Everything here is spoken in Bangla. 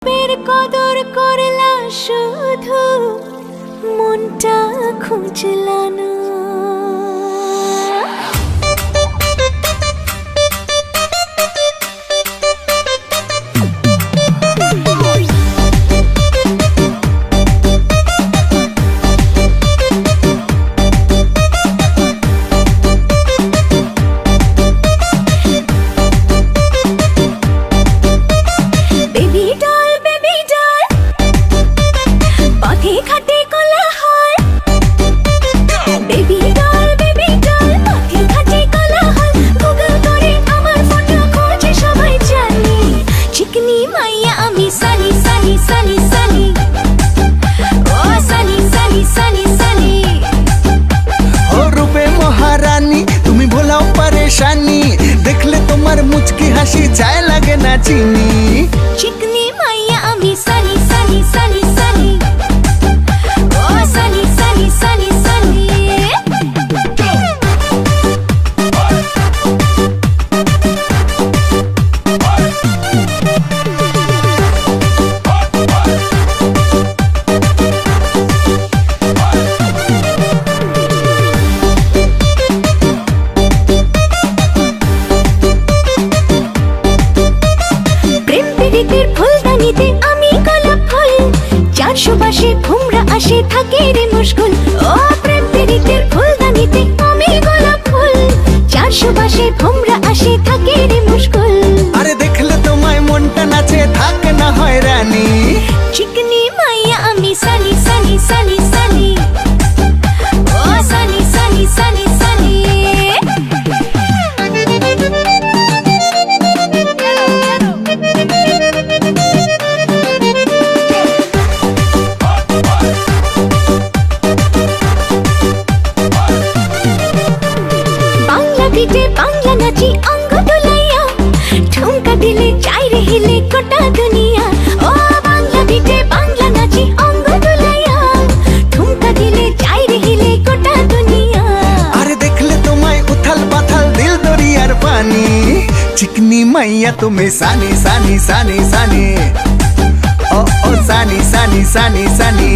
পের কদর করলা শুধু মনটা খুঁজলা না। देखले तुम्हार मुचकी हासि चाय लागे ना चीनी चिकनी माइया आमी सानी सानी सानी सानी ओ सानी सानी सानी सानी ফুলদানিতে আমি গোলাপ ফুল যার সুবাসে ভুমরা আসে থাকে রে মুশকুল ও প্রেম পীড়িতের ফুলদানিতে আমি গোলাপ ফুল যার সুবাসে ভুমরা আসে থাকে রে মুশকুল আরে দেখলে তোমায় মনটা নাচে থাকে না হয়রানি চিকনি মাইয়া আমি সানি সানি সানি সানি ও সানি সানি সানি সানি বাংলা নাচি অঙ্গ ডোলাইয়া ঠুমকা দিলে চাই রে হিলে গোটা দুনিয়া ও বাংলা বিটে বাংলা নাচি অঙ্গ ডোলাইয়া ঠুমকা দিলে চাই রে হিলে গোটা দুনিয়া আরে দেখলে তোমায় উথাল পাথাল দিল দরিয়ার পানি চিকনি মাইয়া তুমি সানি সানি সানি সানি ও ও সানি সানি সানি সানি